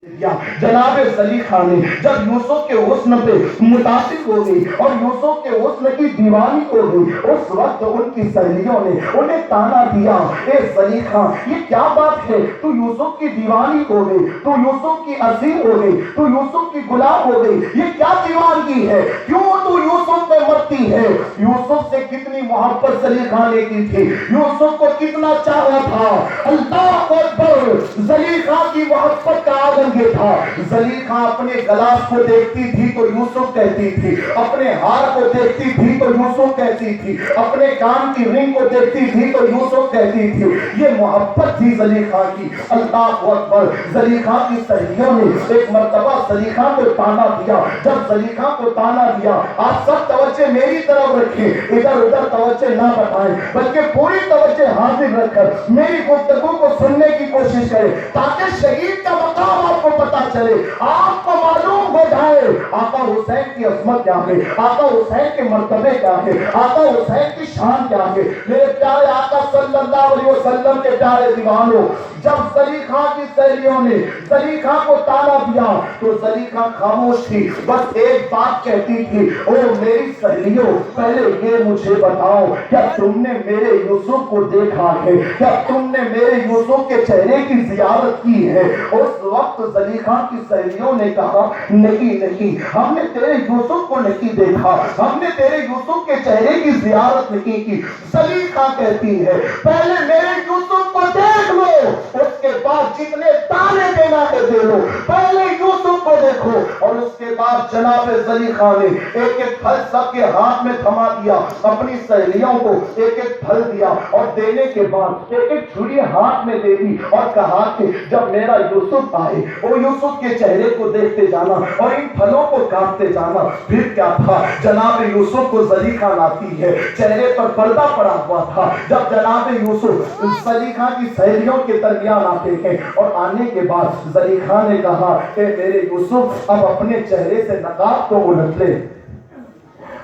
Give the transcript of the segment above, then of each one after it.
جناب زلیخا نے جب یوسف کے حسن پہ متاثر ہو گئی اور یوسف کے حسن کی دیوانی ہو گئی، اس وقت ان کی سہیلیوں نے انہیں تانا دیا، اے زلیخا یہ کیا بات ہے، تو یوسف کی دیوانی ہو گئی، تو یوسف کی اسیر ہو گئی، تو یوسف کی غلام ہو گئی، یہ کیا دیوانگی ہے، کیوں تو یوسف میں مرتی ہے؟ یوسف سے کتنی محبت زلیخا نے کی تھی، یوسف کو کتنا چاہا تھا، اللہ اکبر۔ زلیخا کی محبت کا آدم یہ تھا، زلیخا اپنے گلاس کو دیکھتی تھی تو یوسف کہتی تھی، اپنے ہار کو دیکھتی تھی تو یوسف کہتی تھی، اپنے کان کی رنگ کو دیکھتی تھی تو یوسف کہتی تھی، یہ محبت تھی زلیخا کی، اللہ اکبر۔ زلیخا کی سہیلیوں نے ایک مرتبہ زلیخا کو تانا دیا، جب زلیخا کو تانا دیا، آپ سب توجہ میری طرف رکھیں، ادھر ادھر توجہ نہ بتائیں بلکہ پوری توجہ حاضر رکھ کر میری گفتگو کو سننے کی کوشش کریں تاکہ شہید کا مقام آپ کو پتا چلے، آپ کو معلوم ہو جائے آقا حسین کی عظمت کیا ہے، آقا حسین کے مرتبے کیا ہے، آقا حسین کی شان کیا ہے۔ میرے پیارے آقا صلی اللہ علیہ وسلم کے پیارے دیوانوں، جب زلیخا کی سہیلیوں نے زلیخا کو تانا دیا تو زلیخا خاموش تھی، بس ایک بات کہتی تھی، او میری سہیلیوں پہلے یہ مجھے بتاؤ کیا تم نے میرے یوسف کو دیکھا ہے، کیا تم نے میرے یوسف کے چہرے کی زیارت کی ہے؟ اس وقت زلیخا کی سہیلیوں نے کہا نہیں نہیں، ہم نے تیرے یوسف کو نہیں دیکھا، ہم نے تیرے یوسف کے چہرے کی زیارت نہیں کی۔ زلیخا کہتی ہے پہلے میرے یوسف کو دیکھ لو، اس کے بعد جتنے تانے دینا ہے دے لو، پہلے یوسف کو دیکھو۔ اور اس کے بعد جناب زلیخا نے ایک ایک پھل سب کے ہاتھ میں تھما دیا، اپنی سہیلیوں کو ایک ایک پھل دیا اور دینے کے بعد ایک ایک چھری ہاتھ میں دے دی اور کہا کہ جب میرا یوسف آئے وہ یوسف کے چہرے کو دیکھتے جانا اور ان پھلوں کو کاٹتے جانا۔ پھر کیا تھا، جناب یوسف کو زلیخا لاتی ہے، چہرے پر پردہ پڑا ہوا تھا، جب جناب یوسف زلیخا کی سہیلیوں کے درمیان آتے ہیں اور آنے کے بعد زلیخا نے کہا کہ میرے یوسف اب اپنے چہرے سے نقاب تو الٹ لے،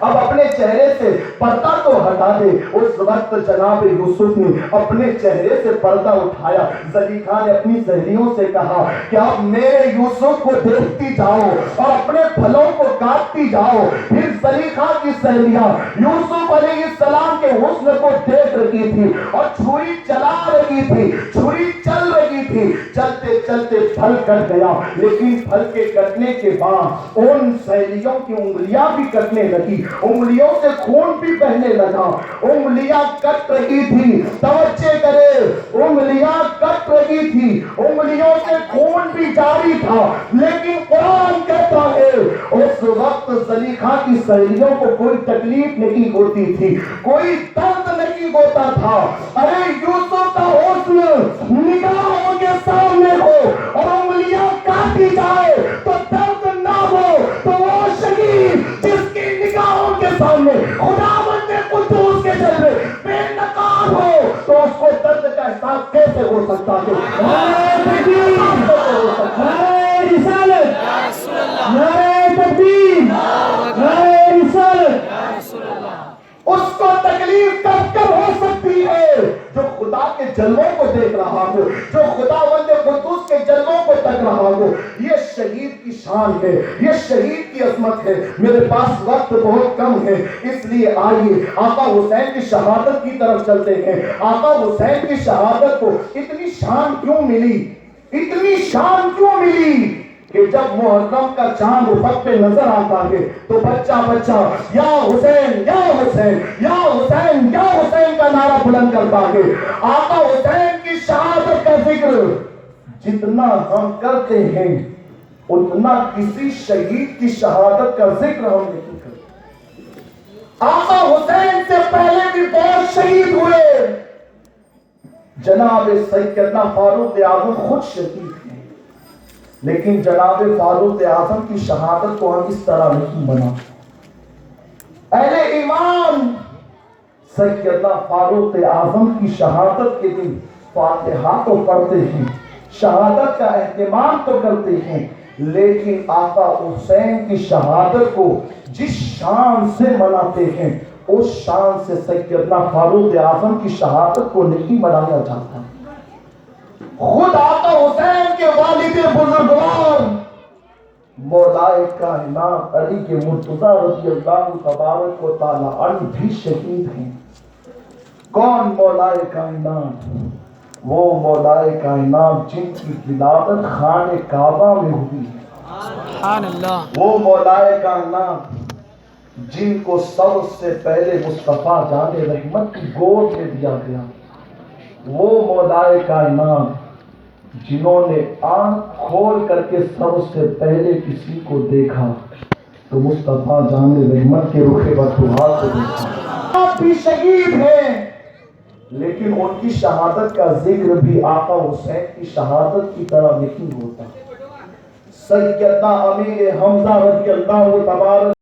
اب اپنے چہرے سے پردہ تو ہٹا دے۔ اس وقت جناب یوسف نے اپنے چہرے سے پردہ اٹھایا۔ زلیخا نے اپنی سہیلیوں سے کہا کہ آپ میرے یوسف کو دیکھتی جاؤ اور اپنے پھلوں کو کاٹتی جاؤ۔ پھر زلیخا کی سہیلیاں یوسف علیہ السلام کے حسن کو دیکھ رہی تھی اور چھری چلا رہی تھی، چھری چل رہی تھی، چلتے چلتے پھل کٹ گیا، لیکن پھل کے کٹنے کے بعد ان سہیلیوں کی انگلیاں بھی کٹنے لگی، انگلیوں سے خون بھی بہنے لگا، انگلیاں کٹ رہی تھی، توجہ کرے، انگلیاں کٹ رہی تھی، انگلیوں سے خون بھی جاری تھا، لیکن قرآن کہتا ہے اس وقت زلیخا کی سہیلیوں کو کوئی تکلیف نہیں ہوتی تھی، کوئی درد نہیں ہوتا تھا۔ ارے یوسف کا حسن نگاہوں کے سامنے ہو اور انگلیاں کاٹی جائے تو درد نہ ہو تو وہ شہید جس کی نگاہوں کے سامنے خداوند قدوس کے جلوے بے نقاب ہو تو اس کو درد کا احساس کیسے ہو سکتا ہے؟ نعرہ رسالت، نعرہ تکبیر، نعرہ رسالت۔ اس کو تکلیف کب ہو سکتی ہے؟ جو خدا کے جلووں کو دیکھ رہا ہو، جو خداوند قدوس کے جلووں کو تک رہا ہو۔ یہ شہید کی شان ہے، یہ شہید کی عظمت ہے۔ میرے پاس وقت بہت کم ہے، اس لیے آئیے آقا حسین کی شہادت کی طرف چلتے ہیں۔ آقا حسین کی شہادت کو اتنی شان کیوں ملی، اتنی شان کیوں ملی کہ جب محرم کا چاند افق پہ نظر آتا ہے تو بچہ بچہ یا حسین یا حسین یا حسین یا حسین کا نعرہ بلند کرتا ہے۔ آقا حسین کی شہادت کا ذکر جتنا ہم کرتے ہیں اتنا کسی شہید کی شہادت کا ذکر ہم نہیں کرتے۔ آقا حسین سے پہلے بھی بہت شہید ہوئے، جناب سیدنا فاروق اعظم خود شہید ہیں، لیکن جناب فاروق اعظم کی شہادت کو ہم اس طرح نہیں بناتے۔ اہل ایمان سیدنا فاروق اعظم کی شہادت کے دن فاتحہ تو پڑھتے ہیں، شہادت کا اہتمام تو کرتے ہیں، لیکن آقا حسین کی شہادت کو جس شان سے مناتے ہیں اس شان سے سیدنا فاروق اعظم کی شہادت کو نہیں منایا جاتا۔ خود آقا حسین کے والد بزرگوار مولائے کائنات علی کے مرتضیٰ رضی اللہ تبارک و تعالی عنہ بھی شہید ہیں۔ کون مولائے کائنات؟ وہ مولائے کائنات جن کی ولادت خانہ کعبہ میں ہوئی ہے۔ سبحان اللہ۔ وہ مولائے کائنات جن کو سب سے پہلے مصطفیٰ جان رحمت کی گود میں دیا گیا۔ وہ مولائے کائنات جنہوں نے آنکھ کھول کر کے سب سے پہلے کسی کو دیکھا تو مصطفیٰ جان رحمت کے رخ بطحا کو دیکھا۔ آپ بھی شہید ہیں، لیکن ان کی شہادت کا ذکر بھی آقا حسین کی شہادت کی طرح نہیں ہوتا۔ سیدنا امیر حمزہ رضی اللہ تبارک